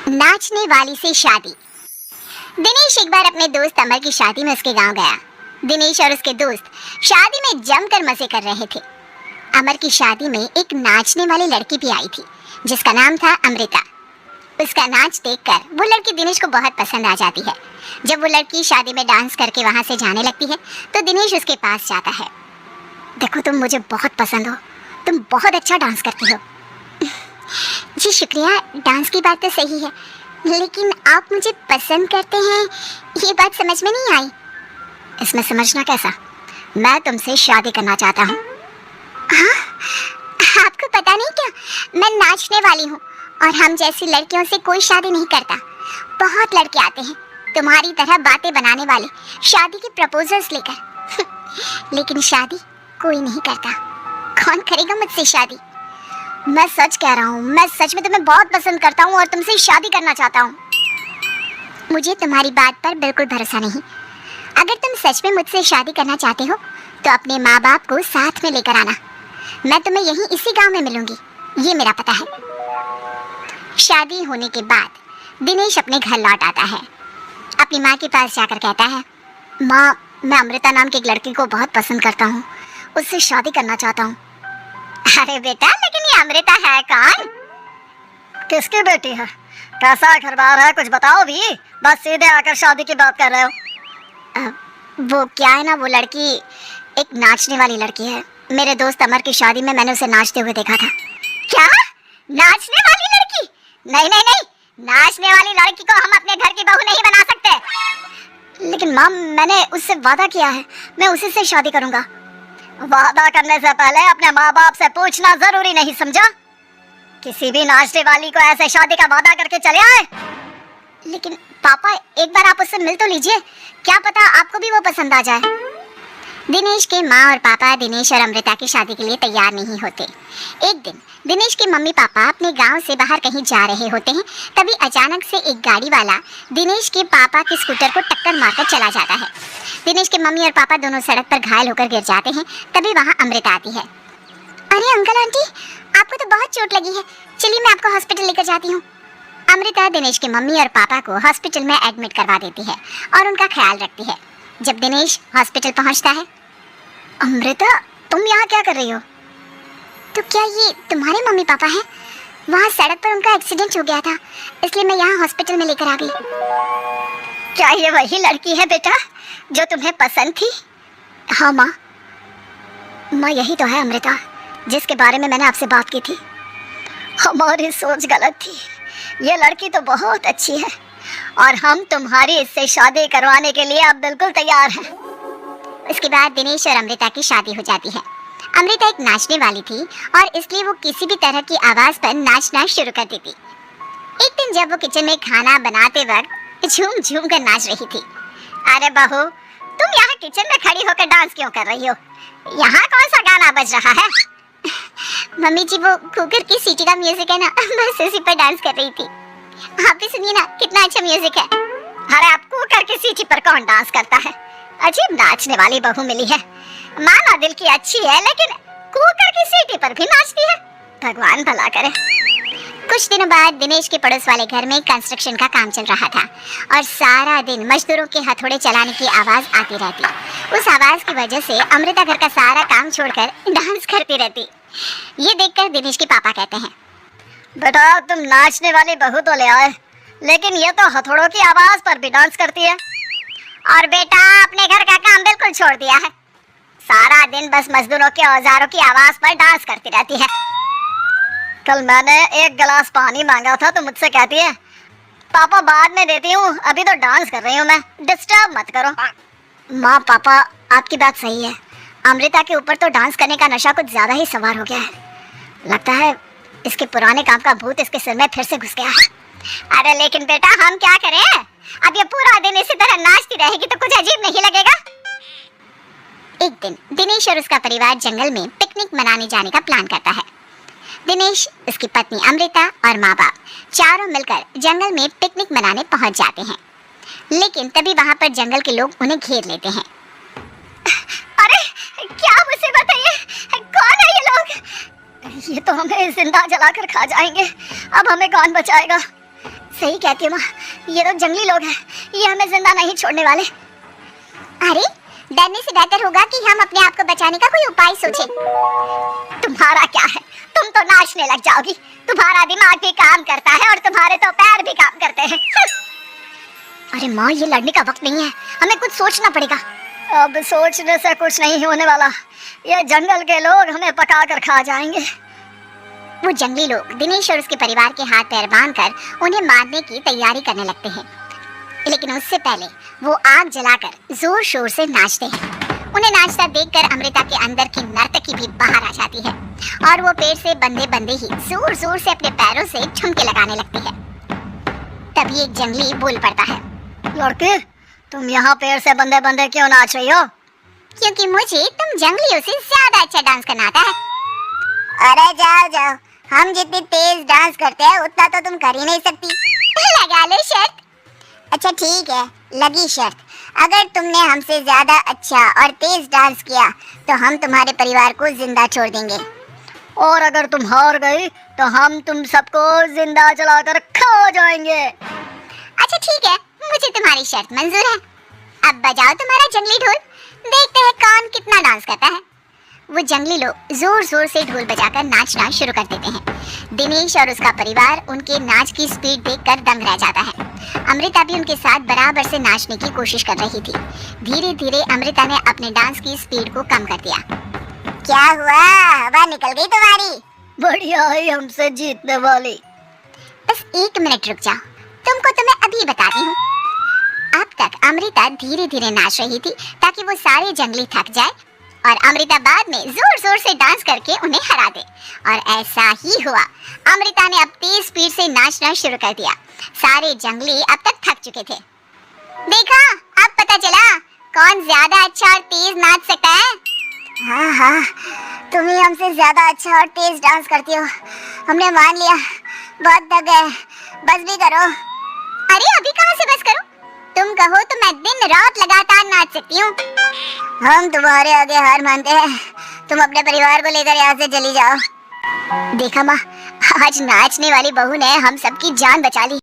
नाचने वाली से शादी। दिनेश एक बार अपने दोस्त अमर की शादी में उसके गांव गया। दिनेश और उसके दोस्त शादी में जमकर मजे कर रहे थे। अमर की शादी में एक नाचने वाली लड़की भी आई थी जिसका नाम था अमृता। उसका नाच देखकर वो लड़की दिनेश को बहुत पसंद आ जाती है। जब वो लड़की शादी में डांस करके वहां से जाने लगती है तो दिनेश उसके पास जाता है। देखो, तुम मुझे बहुत पसंद हो, तुम बहुत अच्छा डांस करती हो। जी शुक्रिया, डांस की बात तो सही है, लेकिन आप मुझे पसंद करते हैं ये बात समझ में नहीं आई। इसमें समझना कैसा? मैं तुमसे शादी करना चाहता हूँ। हाँ, आपको पता नहीं क्या, मैं नाचने वाली हूँ और हम जैसी लड़कियों से कोई शादी नहीं करता। बहुत लड़के आते हैं तुम्हारी तरह बातें बनाने वाले, शादी के प्रपोजल्स लेकर लेकिन शादी कोई नहीं करता। कौन करेगा मुझसे शादी? मैं सच कह रहा हूँ, मैं सच में तुम्हें बहुत पसंद करता हूँ और तुमसे शादी करना चाहता हूँ। मुझे तुम्हारी बात पर बिल्कुल भरोसा नहीं। अगर तुम सच में मुझसे शादी करना चाहते हो तो अपने माँ बाप को साथ में लेकर आना। मैं तुम्हें यहीं इसी गांव में मिलूंगी, ये मेरा पता है। शादी होने के बाद दिनेश अपने घर लौट आता है। अपनी माँ के पास जाकर कहता है, माँ, मैं अमृता नाम की एक लड़की को बहुत पसंद करता हूँ, उससे शादी करना चाहता हूँ। अरे बेटा, लेकिन ये अमृता है कौन? किसकी बेटी है? कैसा घर बार है, कुछ बताओ भी। बस सीधे आकर शादी की बात कर रहे हो। वो क्या है ना, वो लड़की एक नाचने वाली लड़की है। मेरे दोस्त अमर की शादी में मैंने उसे नाचते हुए देखा था। क्या? नाचने वाली लड़की? नहीं नहीं नहीं, नाचने वाली लड़की को हम अपने घर की बहू नहीं बना सकते। लेकिन माँ, मैंने उससे वादा किया है, मैं उसी से शादी करूंगा। वादा करने से पहले अपने माँ बाप से पूछना जरूरी नहीं समझा? किसी भी नाचने वाली को ऐसे शादी का वादा करके चले आए? लेकिन पापा, एक बार आप उससे मिल तो लीजिए, क्या पता आपको भी वो पसंद आ जाए। दिनेश के माँ और पापा दिनेश और अमृता की शादी के लिए तैयार नहीं होते। एक दिन दिनेश के मम्मी पापा अपने गांव से बाहर कहीं जा रहे होते हैं। तभी अचानक से एक गाड़ी वाला दिनेश के पापा के स्कूटर को टक्कर मारकर चला जाता है। दिनेश के मम्मी और पापा दोनों सड़क पर घायल होकर गिर जाते हैं। तभी वहाँ अमृता आती है। अरे अंकल आंटी, आपको तो बहुत चोट लगी है, चलिए मैं आपको हॉस्पिटल लेकर जाती हूँ। अमृता दिनेश के मम्मी और पापा को हॉस्पिटल में एडमिट करवा देती है और उनका ख्याल रखती है। जब दिनेश हॉस्पिटल पहुंचता है, अमृता, तुम यहाँ क्या कर रही हो? तो क्या ये तुम्हारे मम्मी पापा हैं? वहाँ सड़क पर उनका एक्सीडेंट हो गया था, इसलिए मैं यहाँ हॉस्पिटल में लेकर आ गई। क्या ये वही लड़की है बेटा जो तुम्हें पसंद थी? हाँ माँ, यही तो है अमृता, जिसके बारे में मैंने आपसे बात की थी। हमारी सोच गलत थी। ये लड़की तो बहुत अच्छी है और हम तुम्हारी इससे शादी करवाने के लिए अब बिल्कुल तैयार हैं। इसके बाद दिनेश और अमृता की शादी हो जाती है। अमृता एक नाचने वाली थी और इसलिए वो किसी भी तरह की आवाज पर नाचना शुरू कर देती। एक दिन जब वो किचन में खाना बनाते वक्त झूम झूम कर नाच रही थी। अरे बहू, तुम यहाँ किचन में खड़ी होकर डांस क्यों कर रही हो? यहाँ कौन सा गाना बज रहा है? मम्मी जी, वो कुकर की सीटी का म्यूजिक है ना, बस उसी पर डांस कर रही थी। आप भी सुनिए ना, कितना अच्छा म्यूजिक है। अरे अब कुकर की सीटी पर कौन डांस करता है? अजीब नाचने वाली बहू मिली है। माना दिल की अच्छी है, लेकिन कुकर की सीटी पर भी नाचती है। भगवान भला करे। कुछ दिनों बाद दिनेश के पड़ोस वाले घर में कंस्ट्रक्शन का काम चल रहा था और सारा दिन मजदूरों के हथौड़े चलाने की आवाज आती रहती। उस आवाज की वजह से अमृता घर का सारा काम छोड़कर डांस करती रहती। ये देखकर दिनेश के पापा कहते हैं, बेटा, तुम नाचने वाली बहू तो ले आए, लेकिन ये तो हथौड़ों की आवाज पर भी डांस करती है। और बेटा, अपने घर का काम बिल्कुल छोड़ दिया है, सारा दिन बस मजदूरों के औजारों की आवाज पर डांस करती रहती है। कल मैंने एक गिलास पानी मांगा था तो मुझसे कहती है, पापा बाद में देती हूँ, अभी तो डांस कर रही हूँ मैं, डिस्टर्ब मत करो। माँ पापा, आपकी बात सही है, अमृता के ऊपर तो डांस करने का नशा कुछ ज्यादा ही सवार हो गया है। लगता है इसके पुराने काम का भूत इसके सिर में फिर से घुस गया है। अरे लेकिन बेटा, हम क्या करें? अब ये पूरा दिन इसी तरह नाचती रहेगी तो कुछ अजीब नहीं लगेगा? एक दिन दिनेश और उसका परिवार जंगल में पिकनिक मनाने जाने का प्लान करता है। दिनेश, उसकी पत्नी अमृता और माँ बाप चारों मिलकर जंगल में पिकनिक मनाने पहुंच जाते हैं। लेकिन तभी वहां पर जंगल के लोग उन्हें घेर लेते हैं। अरे क्या मुसीबत है ये? कौन है ये लोग? ये तो हमें जिंदा जलाकर खा जाएंगे। अब हमें कौन बचाएगा? सही कहती हूँ माँ, ये तो जंगली लोग हैं, ये हमें जिंदा नहीं छोड़ने वाले। अरे डरने से बेहतर होगा कि हम अपने आप को बचाने का कोई उपाय सोचें। तुम्हारा क्या है, तुम तो नाचने लग जाओगी। तुम्हारा दिमाग भी काम करता है और तुम्हारे तो पैर भी काम करते हैं। अरे माँ, ये लड़ने का वक्त नहीं है, हमें कुछ सोचना पड़ेगा। अब सोचने से कुछ नहीं होने वाला, ये जंगल के लोग हमें पका कर खा जाएंगे। वो जंगली लोग दिनेश और उसके परिवार के हाथ पैर बांधकर उन्हें मारने की तैयारी करने लगते हैं, लेकिन उससे पहले वो आग जलाकर जोर शोर से नाचते हैं। उन्हें नाचता देखकर अमृता के अंदर की नर्तकी भी बाहर आ जाती है और वो पेड़ से बंधे बंधे ही जोर जोर से अपने पैरों से ठुमके लगाने लगती है। तभी एक जंगली बोल पड़ता है, लड़के, तुम यहाँ पेड़ से बंधे बंधे क्यों नाच रही हो? क्योंकि मुझे तुम जंगलियों से ज्यादा अच्छा डांस करना आता है। अरे जाओ जाओ, हम जितनी तेज डांस करते हैं उतना तो तुम कर ही नहीं सकती। लगा लो शर्त। अच्छा ठीक है, लगी शर्त। अगर तुमने हमसे ज्यादा अच्छा और तेज डांस किया तो हम तुम्हारे परिवार को जिंदा छोड़ देंगे, और अगर तुम हार गई तो हम तुम सबको जिंदा जलाकर खा जाएंगे। अच्छा ठीक है, मुझे तुम्हारी शर्त मंजूर है। अब बजाओ तुम्हारा जंगली ढोल, देखते हैं कौन कितना डांस करता है। वो जंगली लोग जोर जोर से ढोल बजाकर नाचना शुरू कर देते हैं। दिनेश और उसका परिवार उनके नाच की स्पीड देखकर दंग रह जाता है। अमृता भी उनके साथ बराबर से नाचने की कोशिश कर रही थी। धीरे धीरे अमृता ने अपने डांस की स्पीड को कम कर दिया। क्या हुआ, हवा निकल गई तुम्हारी? बढ़िया है हमसे जीतने वाली। बस 1 मिनट रुक जाओ, तुमको तो मैं अभी बताती हूँ। अब तक अमृता धीरे धीरे नाच रही थी ताकि वो सारे जंगली थक जाए और अमृता बाद में जोर जोर से डांस करके उन्हें हरा दे। और ऐसा ही हुआ। अमृता ने अब तेज स्पीड से नाचना शुरू कर दिया। सारे जंगली अब तक थक चुके थे। देखा, अब पता चला कौन ज्यादा अच्छा और तेज नाच सकता है। हाँ हाँ, तुम ही हमसे ज्यादा अच्छा और तेज डांस करती हो, हमने मान लिया। बहुत थक गए, बस भी करो। अरे अभी कहाँ से बस करूं? तुम कहो तो मैं दिन रात लगातार नाच सकती हूँ। हम तुम्हारे आगे हार मानते हैं, तुम अपने परिवार को लेकर यहाँ से चली जाओ। देखा माँ, आज नाचने वाली बहू ने हम सबकी जान बचा ली।